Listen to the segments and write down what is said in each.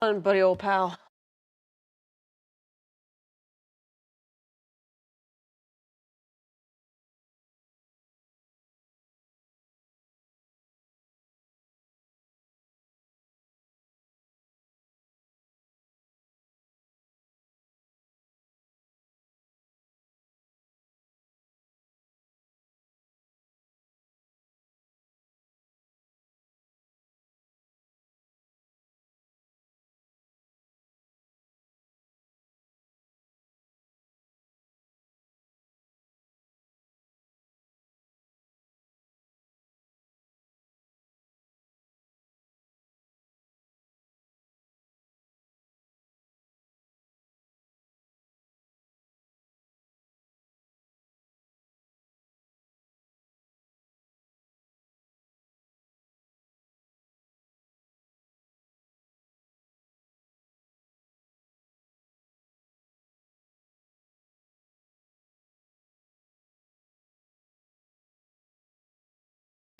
Buddy, old pal.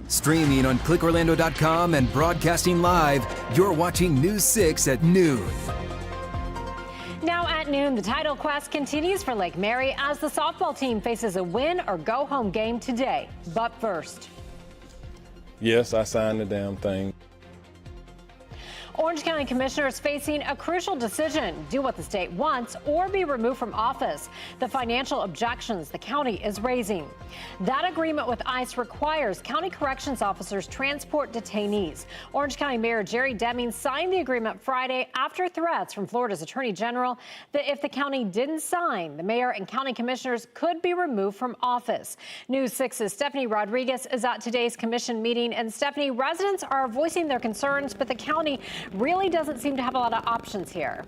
Streaming on clickorlando.com and broadcasting live, you're watching News 6 at noon. Now at noon, the title quest continues for Lake Mary as the softball team faces a win or go home game today. But first. Yes, I signed the damn thing. Orange County commissioners facing a crucial decision: do what the state wants or be removed from office. The financial objections the county is raising. That agreement with ICE requires county corrections officers transport detainees. Orange County Mayor Jerry Deming signed the agreement Friday after threats from Florida's Attorney General that if the county didn't sign, the mayor and county commissioners could be removed from office. News 6's Stephanie Rodriguez is at today's commission meeting. And Stephanie, residents are voicing their concerns, but the county really doesn't seem to have a lot of options here.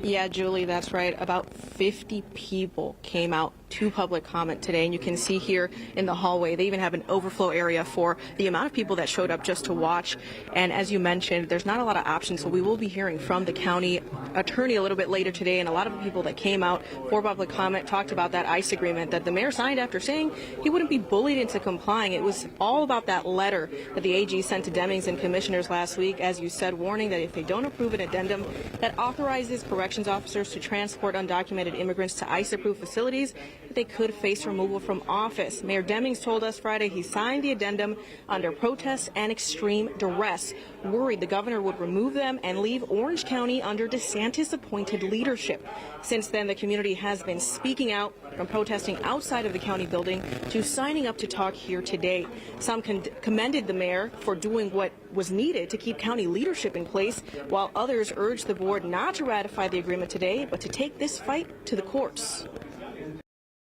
Yeah, Julie, that's right. About 50 people came out to public comment today, and you can see here in the hallway they even have an overflow area for the amount of people that showed up just to watch. And as you mentioned, there's not a lot of options, so we will be hearing from the county attorney a little bit later today. And a lot of the people that came out for public comment talked about that ICE agreement that the mayor signed after saying he wouldn't be bullied into complying. It was all about that letter that the AG sent to Demings and commissioners last week, as you said, warning that if they don't approve an addendum that authorizes corrections officers to transport undocumented immigrants to ICE-approved facilities, they could face removal from office. Mayor Demings told us Friday he signed the addendum under protest and extreme duress, worried the governor would remove them and leave Orange County under DeSantis-appointed leadership. Since then, the community has been speaking out, from protesting outside of the county building to signing up to talk here today. Some commended the mayor for doing what was needed to keep county leadership in place, while others urged the board not to ratify the agreement today, but to take this fight to the courts.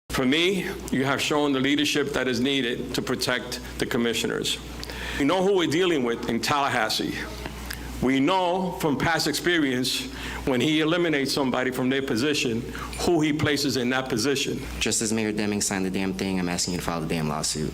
For me, you have shown the leadership that is needed to protect the commissioners. We know who we're dealing with in Tallahassee. We know from past experience when he eliminates somebody from their position, who he places in that position. Just as Mayor Deming signed the damn thing, I'm asking you to file the damn lawsuit.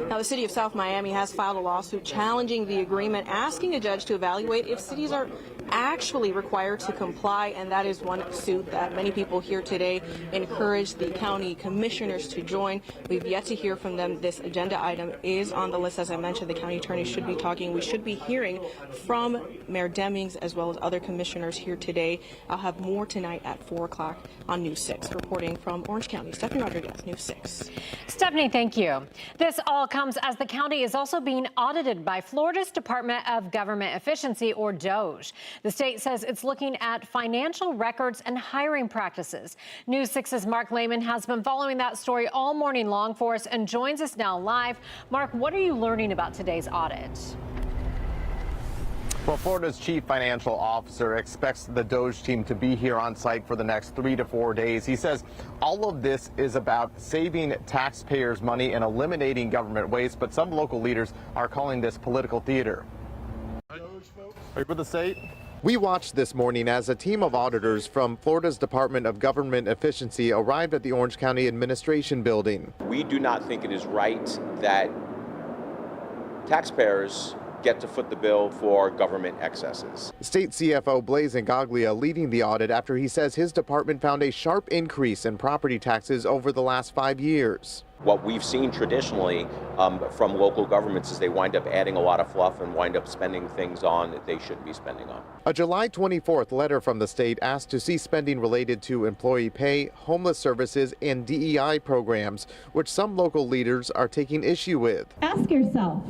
Now, the city of South Miami has filed a lawsuit challenging the agreement, asking a judge to evaluate if cities are actually required to comply, and that is one suit that many people here today encourage the county commissioners to join. We've yet to hear from them. This agenda item is on the list. As I mentioned, the county attorney should be talking. We should be hearing from Mayor Demings as well as other commissioners here today. I'll have more tonight at 4 o'clock on News 6. Reporting from Orange County, Stephanie Rodriguez, News 6. Stephanie, thank you. This all comes as the county is also being audited by Florida's Department of Government Efficiency, or DOGE. The state says it's looking at financial records and hiring practices. News 6's Mark Lehman has been following that story all morning long for us and joins us now live. Mark, what are you learning about today's audit? Well, Florida's chief financial officer expects the DOGE team to be here on site for the next 3 to 4 days. He says all of this is about saving taxpayers' money and eliminating government waste, but some local leaders are calling this political theater. Are you with the state? We watched this morning as a team of auditors from Florida's Department of Government Efficiency arrived at the Orange County Administration Building. We do not think it is right that taxpayers get to foot the bill for government excesses. State CFO Blaise Ingaglia leading the audit after he says his department found a sharp increase in property taxes over the last 5 years. What we've seen traditionally from local governments is they wind up adding a lot of fluff and wind up spending things on that they shouldn't be spending on. A July 24th letter from the state asked to see spending related to employee pay, homeless services, and DEI programs, which some local leaders are taking issue with. Ask yourself,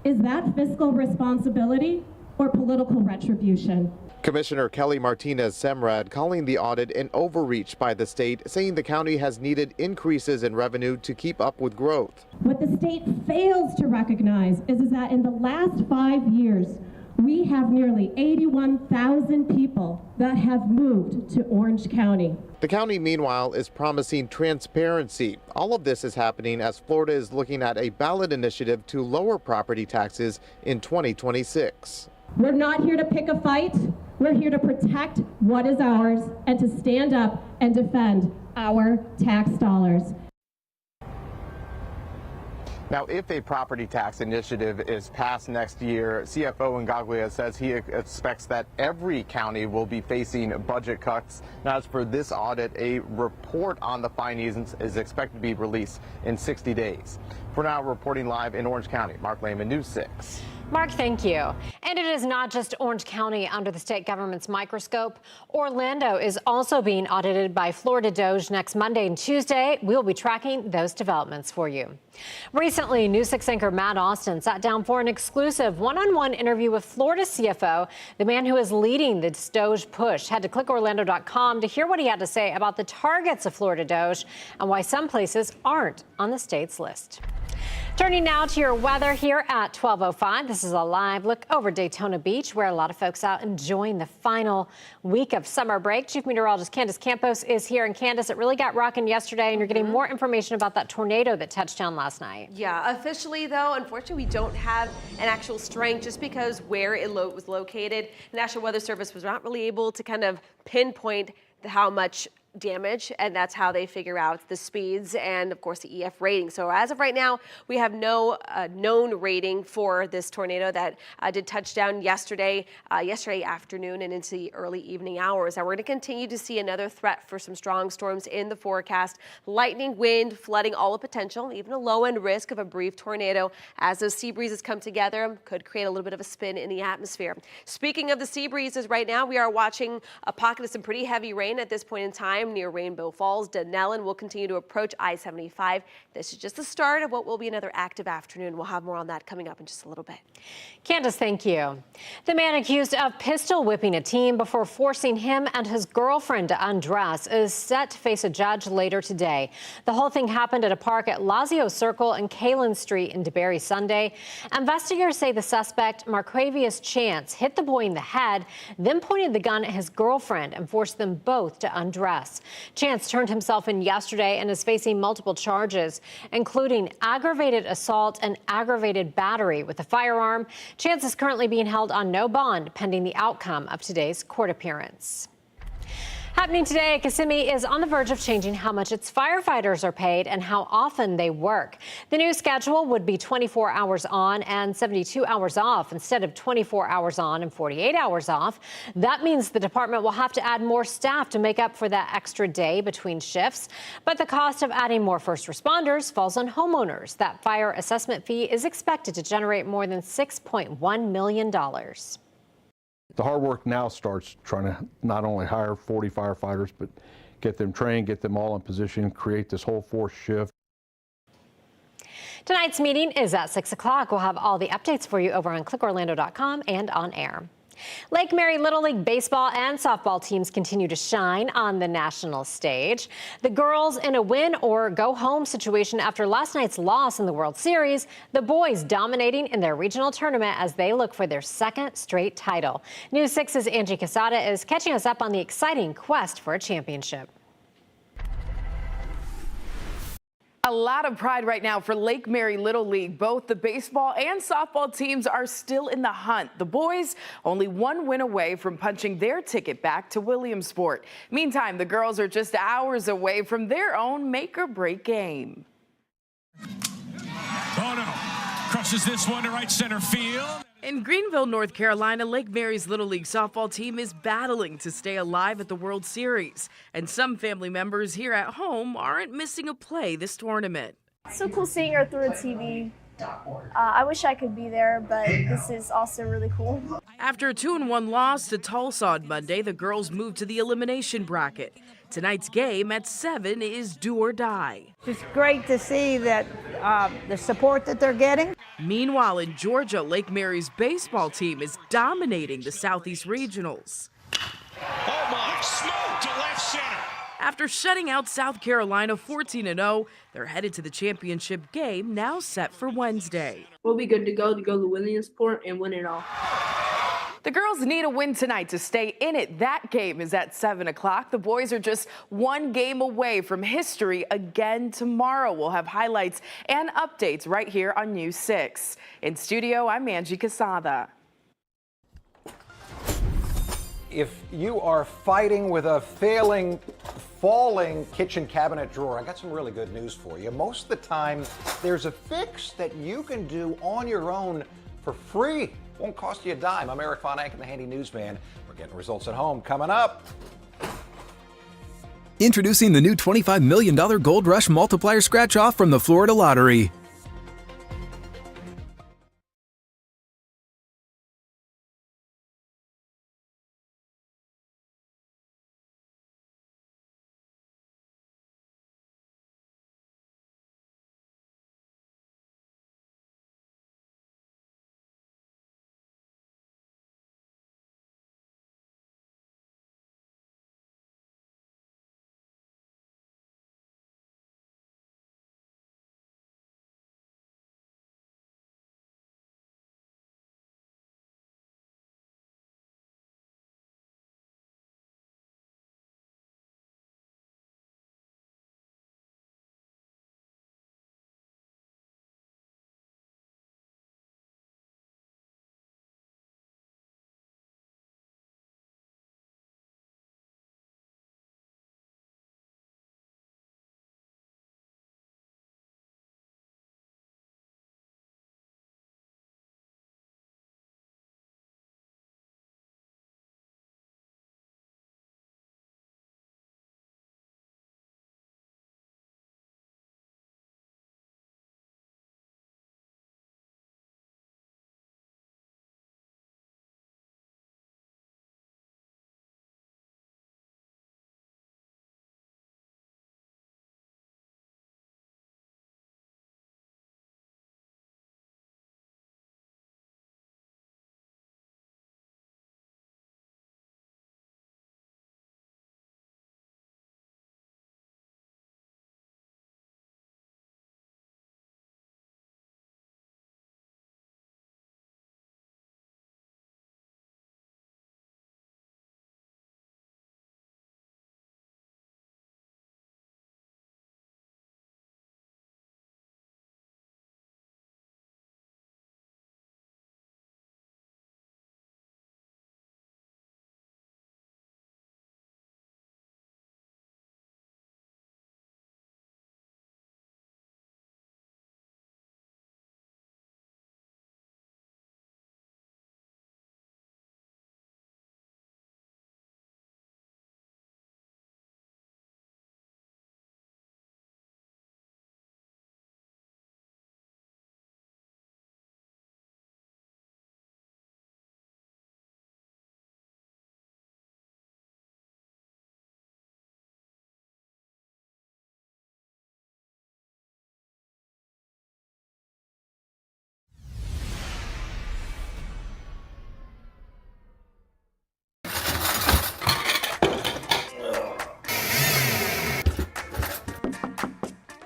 is that fiscal responsibility or political retribution? Commissioner Kelly Martinez-Semrad calling the audit an overreach by the state, saying the county has needed increases in revenue to keep up with growth. What the state fails to recognize is that in the last 5 years, we have nearly 81,000 people that have moved to Orange County. The county, meanwhile, is promising transparency. All of this is happening as Florida is looking at a ballot initiative to lower property taxes in 2026. We're not here to pick a fight. We're here to protect what is ours and to stand up and defend our tax dollars. Now, if a property tax initiative is passed next year, CFO Ingaglia says he expects that every county will be facing budget cuts. Now, as for this audit, a report on the findings is expected to be released in 60 days. For now, reporting live in Orange County, Mark Lehman, News 6. Mark, thank you. And it is not just Orange County under the state government's microscope. Orlando is also being audited by Florida DOJ next Monday and Tuesday. We'll be tracking those developments for you. Recently, News 6 anchor Matt Austin sat down for an exclusive one-on-one interview with Florida CFO, the man who is leading the DOJ push. Head to clickorlando.com to hear what he had to say about the targets of Florida DOJ and why some places aren't on the state's list. Turning now to your weather here at 12:05. This is a live look over Daytona Beach, where a lot of folks out enjoying the final week of summer break. Chief Meteorologist Candace Campos is here. And Candace, it really got rocking yesterday, and you're getting more information about that tornado that touched down last night. Yeah, officially, though, unfortunately, we don't have an actual strength just because where it was located. The National Weather Service was not really able to kind of pinpoint how much damage, and that's how they figure out the speeds and, of course, the EF rating. So as of right now, we have no known rating for this tornado that did touch down yesterday afternoon and into the early evening hours. Now, we're going to continue to see another threat for some strong storms in the forecast. Lightning, wind, flooding, all the potential, even a low-end risk of a brief tornado as those sea breezes come together could create a little bit of a spin in the atmosphere. Speaking of the sea breezes, right now we are watching a pocket of some pretty heavy rain at this point in time near Rainbow Falls. Denellen will continue to approach I-75. This is just the start of what will be another active afternoon. We'll have more on that coming up in just a little bit. Candace, thank you. The man accused of pistol whipping a teen before forcing him and his girlfriend to undress is set to face a judge later today. The whole thing happened at a park at Lazio Circle and Kalen Street in DeBary Sunday. Investigators say the suspect, Marquavius Chance, hit the boy in the head, then pointed the gun at his girlfriend and forced them both to undress. Chance turned himself in yesterday and is facing multiple charges, including aggravated assault and aggravated battery with a firearm. Chance is currently being held on no bond pending the outcome of today's court appearance. Happening today, Kissimmee is on the verge of changing how much its firefighters are paid and how often they work. The new schedule would be 24 hours on and 72 hours off instead of 24 hours on and 48 hours off. That means the department will have to add more staff to make up for that extra day between shifts. But the cost of adding more first responders falls on homeowners. That fire assessment fee is expected to generate more than $6.1 million. The hard work now starts trying to not only hire 40 firefighters, but get them trained, get them all in position, create this whole force shift. Tonight's meeting is at 6 o'clock. We'll have all the updates for you over on clickorlando.com and on air. Lake Mary Little League baseball and softball teams continue to shine on the national stage. The girls in a win or go home situation after last night's loss in the World Series. The boys dominating in their regional tournament as they look for their second straight title. News 6's Angie Casada is catching us up on the exciting quest for a championship. A lot of pride right now for Lake Mary Little League. Both the baseball and softball teams are still in the hunt. The boys only one win away from punching their ticket back to Williamsport. Meantime, the girls are just hours away from their own make-or-break game. Oh no, crushes this one to right center field. In Greenville, North Carolina, Lake Mary's Little League softball team is battling to stay alive at the World Series. And some family members here at home aren't missing a play this tournament. It's so cool seeing her through a TV. I wish I could be there, but this is also really cool. After a 2-1 loss to Tulsa on Monday, the girls moved to the elimination bracket. Tonight's game at 7 is do or die. It's great to see that the support that they're getting. Meanwhile, in Georgia, Lake Mary's baseball team is dominating the Southeast Regionals. Oh my, smoke to left center. After shutting out South Carolina 14-0, they're headed to the championship game now set for Wednesday. We'll be good to go to Williamsport and win it all. The girls need a win tonight to stay in it. That game is at 7 o'clock. The boys are just one game away from history again tomorrow. We'll have highlights and updates right here on News 6. In studio, I'm Angie Casada. If you are fighting with a falling kitchen cabinet drawer, I got some really good news for you. Most of the time, there's a fix that you can do on your own for free. Won't cost you a dime. I'm Eric Von Anken, the Handy Newsman. We're getting results at home coming up. Introducing the new $25 million Gold Rush Multiplier Scratch-Off from the Florida Lottery.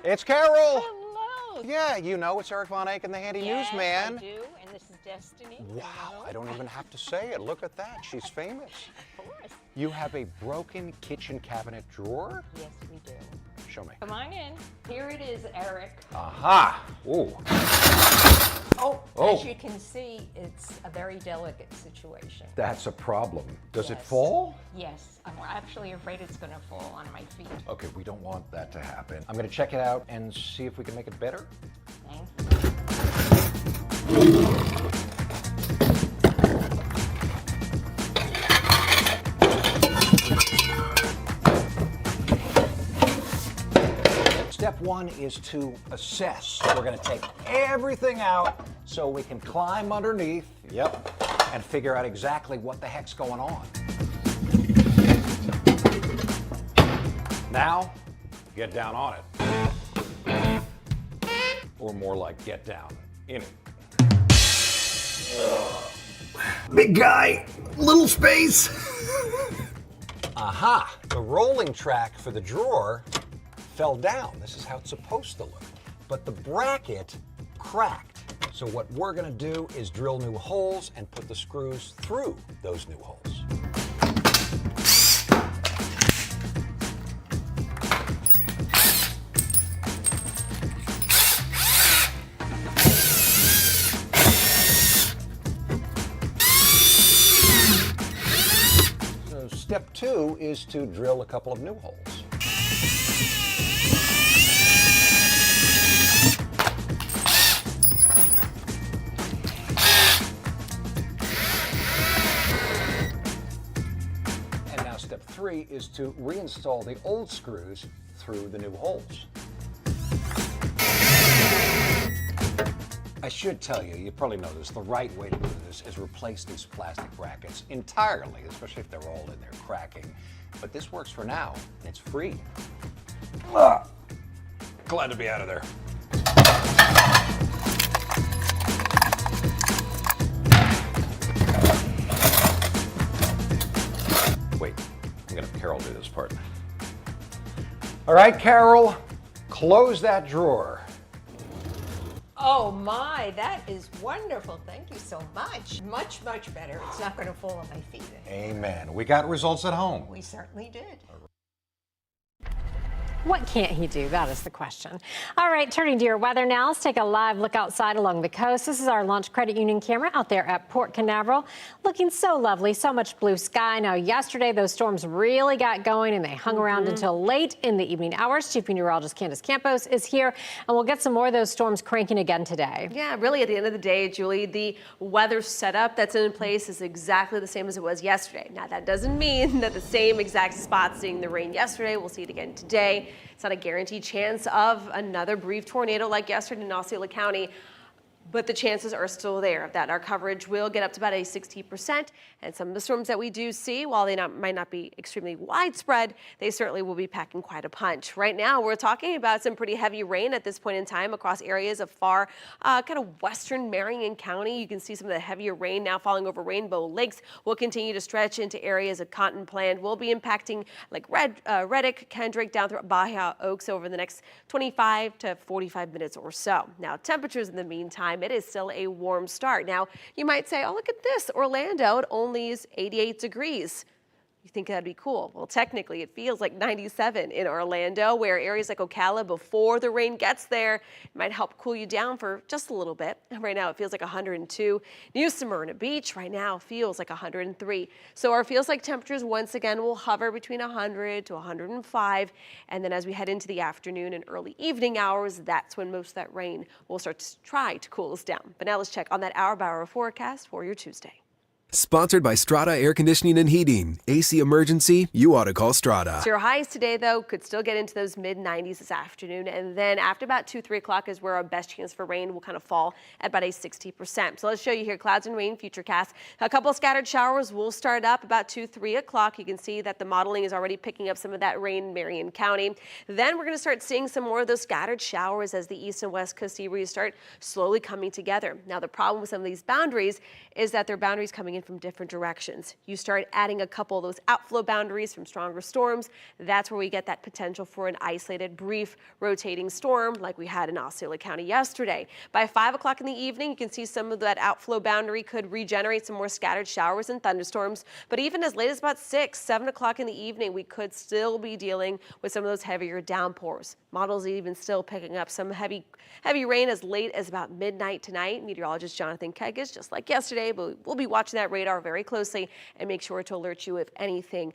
It's Carol. Hello. Yeah, you know, it's Eric Von Anken, the Handy Newsman. I do, and this is Destiny. Wow, I don't even have to say it. Look at that. She's famous. Of course. You have a broken kitchen cabinet drawer? Yes, we do. Show me. Come on in. Here it is, Eric. Aha. Ooh. As you can see, it's a very delicate situation. That's a problem. Does it Yes. fall? Yes. I'm actually afraid it's going to fall on my feet. Okay, we don't want that to happen. I'm going to check it out and see if we can make it better. Thank you. Step one is to assess. We're going to take everything out so we can climb underneath, and figure out exactly what the heck's going on. Now, get down on it. Or more like get down in it. Big guy, little space. Aha! The rolling track for the drawer fell down. This is how it's supposed to look. But the bracket cracked. So what we're gonna do is drill new holes and put the screws through those new holes. Step two is to drill a couple of new holes. And now step three is to reinstall the old screws through the new holes. I should tell you, you probably know this, the right way to do this is replace these plastic brackets entirely, especially if they're all in there cracking. But this works for now, and it's free. Glad to be out of there. Wait, I'm gonna have Carol do this part. All right, Carol, close that drawer. Oh my, that is wonderful. Thank you so much. Much, much better. It's not going to fall on my feet. Amen. We got results at home. We certainly did. What can't he do? That is the question. All right, turning to your weather now. Let's take a live look outside along the coast. This is our Launch Credit Union camera out there at Port Canaveral. Looking so lovely, so much blue sky. Now, yesterday, those storms really got going and they hung around until late in the evening hours. Chief Meteorologist Candace Campos is here, and we'll get some more of those storms cranking again today. Yeah, really, at the end of the day, Julie, the weather setup that's in place is exactly the same as it was yesterday. Now, that doesn't mean that the same exact spot seeing the rain yesterday, we'll see it again today. It's not a guaranteed chance of another brief tornado like yesterday in Osceola County, but the chances are still there that our coverage will get up to about a 60%. And some of the storms that we do see, while they might not be extremely widespread, they certainly will be packing quite a punch. Right now, we're talking about some pretty heavy rain at this point in time across areas of far kind of western Marion County. You can see some of the heavier rain now falling over Rainbow Lakes. Will continue to stretch into areas of Cotton Plant. Will be impacting like Reddick, Kendrick, down through Bahia Oaks over the next 25 to 45 minutes or so. Now, temperatures in the meantime, it is still a warm start. Now, you might say, oh, look at this, Orlando, it only is 88 degrees. You think that'd be cool? Well, technically, it feels like 97 in Orlando, where areas like Ocala, before the rain gets there, it might help cool you down for just a little bit. Right now, it feels like 102. New Smyrna Beach right now feels like 103. So our feels like temperatures once again will hover between 100 to 105. And then as we head into the afternoon and early evening hours, that's when most of that rain will start to try to cool us down. But now let's check on that hour-by-hour forecast for your Tuesday. Sponsored by Strata Air Conditioning and Heating. AC emergency, you ought to call Strata. So your highs today, though, could still get into those mid-90s this afternoon. And then after about 2, 3 o'clock is where our best chance for rain will kind of fall at about a 60%. So let's show you here clouds and rain futurecast. A couple of scattered showers will start up about 2, 3 o'clock. You can see that the modeling is already picking up some of that rain in Marion County. Then we're going to start seeing some more of those scattered showers as the east and west coast sea breeze start slowly coming together. Now, the problem with some of these boundaries is that they're boundaries coming in from different directions. You start adding a couple of those outflow boundaries from stronger storms. That's where we get that potential for an isolated, brief, rotating storm like we had in Osceola County yesterday. By 5 o'clock in the evening, you can see some of that outflow boundary could regenerate some more scattered showers and thunderstorms. But even as late as about 6, 7 o'clock in the evening, we could still be dealing with some of those heavier downpours. Models even still picking up some heavy rain as late as about midnight tonight. Meteorologist Jonathan Kegas, just like yesterday, but we'll be watching that that radar very closely and make sure to alert you if anything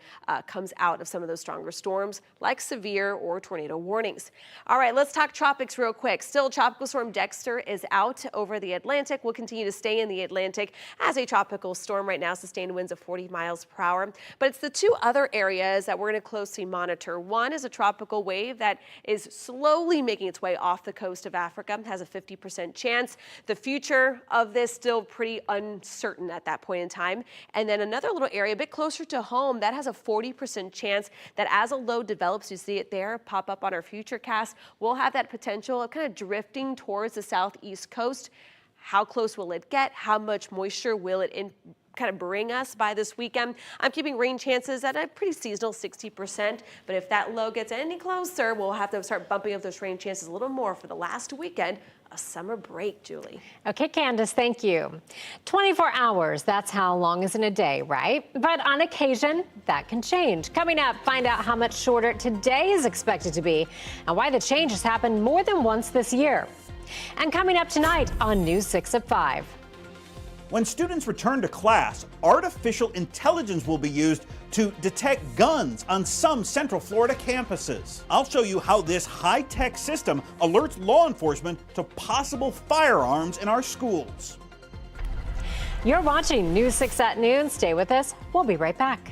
comes out of some of those stronger storms, like severe or tornado warnings. All right, let's talk tropics real quick. Still, Tropical Storm Dexter is out over the Atlantic. Will continue to stay in the Atlantic as a tropical storm right now, sustained winds of 40 miles per hour. But it's the two other areas that we're going to closely monitor. One is a tropical wave that is slowly making its way off the coast of Africa, has a 50% chance. The future of this still pretty uncertain at that point in time. And then another little area a bit closer to home that has a 40% chance that as a low develops, you see it there pop up on our future cast, we'll have that potential of kind of drifting towards the southeast coast. How close will it get? How much moisture will it kind of bring us by this weekend? I'm keeping rain chances at a pretty seasonal 60%, but if that low gets any closer, we'll have to start bumping up those rain chances a little more for the last weekend of summer break, Julie. Okay, Candace, thank you. 24 hours, that's how long is in a day, right? But on occasion, that can change. Coming up, find out how much shorter today is expected to be and why the change has happened more than once this year. And coming up tonight on News 6 at 5. When students return to class, artificial intelligence will be used to detect guns on some Central Florida campuses. I'll show you how this high-tech system alerts law enforcement to possible firearms in our schools. You're watching News 6 at noon. Stay with us. We'll be right back.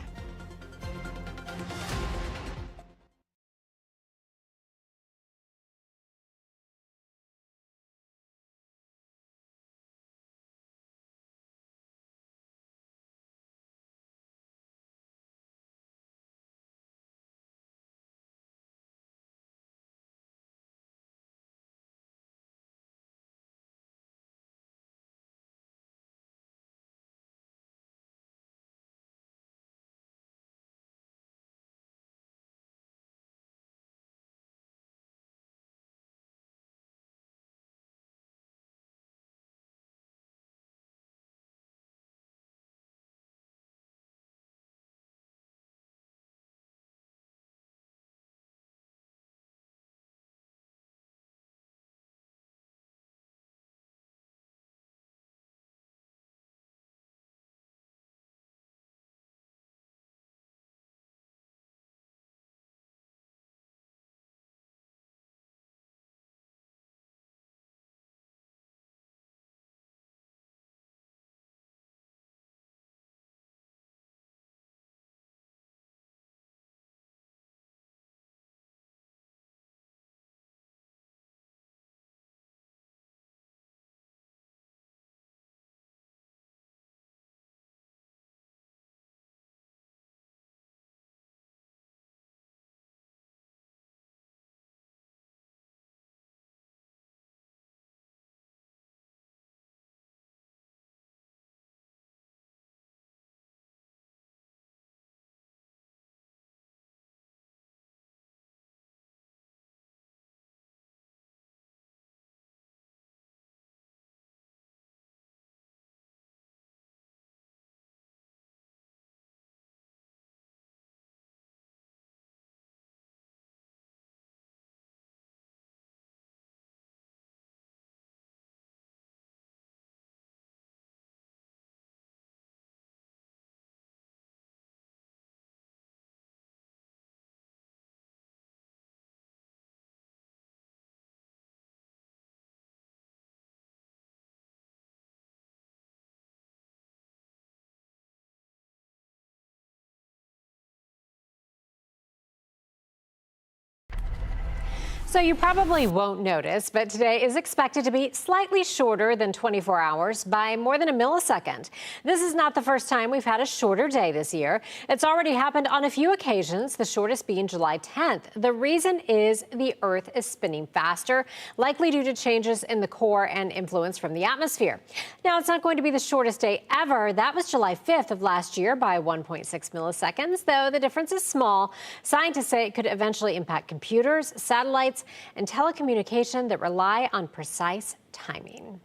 So you probably won't notice, but today is expected to be slightly shorter than 24 hours by more than a millisecond. This is not the first time we've had a shorter day this year. It's already happened on a few occasions, the shortest being July 10th. The reason is the Earth is spinning faster, likely due to changes in the core and influence from the atmosphere. Now, it's not going to be the shortest day ever. That was July 5th of last year by 1.6 milliseconds, though the difference is small. Scientists say it could eventually impact computers, satellites, and telecommunication that rely on precise timing.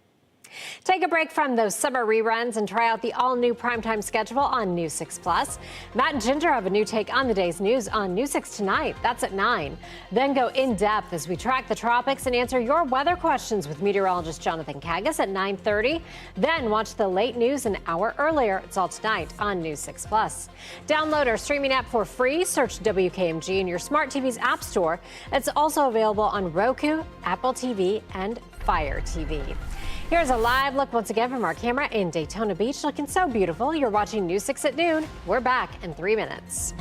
Take a break from those summer reruns and try out the all-new primetime schedule on News 6 Plus. Matt and Ginger have a new take on the day's news on News 6 tonight. That's at 9. Then go in-depth as we track the tropics and answer your weather questions with meteorologist Jonathan Kagas at 9:30. Then watch the late news an hour earlier. It's all tonight on News 6 Plus. Download our streaming app for free. Search WKMG in your smart TV's app store. It's also available on Roku, Apple TV, and Fire TV. Here's a live look once again from our camera in Daytona Beach, looking so beautiful. You're watching News 6 at noon. We're back in 3 minutes.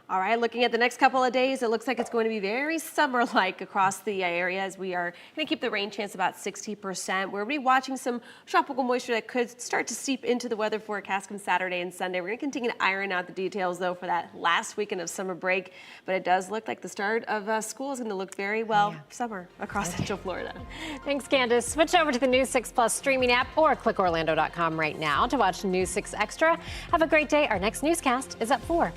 All right, looking at the next couple of days, it looks like it's going to be very summer-like across the area as we are going to keep the rain chance about 60%. We're going to be watching some tropical moisture that could start to seep into the weather forecast on Saturday and Sunday. We're going to continue to iron out the details, though, for that last weekend of summer break. But it does look like the start of school is going to look very well summer across Central Florida. Thanks, Candace. Switch over to the News 6 Plus streaming app or clickorlando.com right now to watch News 6 Extra. Have a great day. Our next newscast is at 4.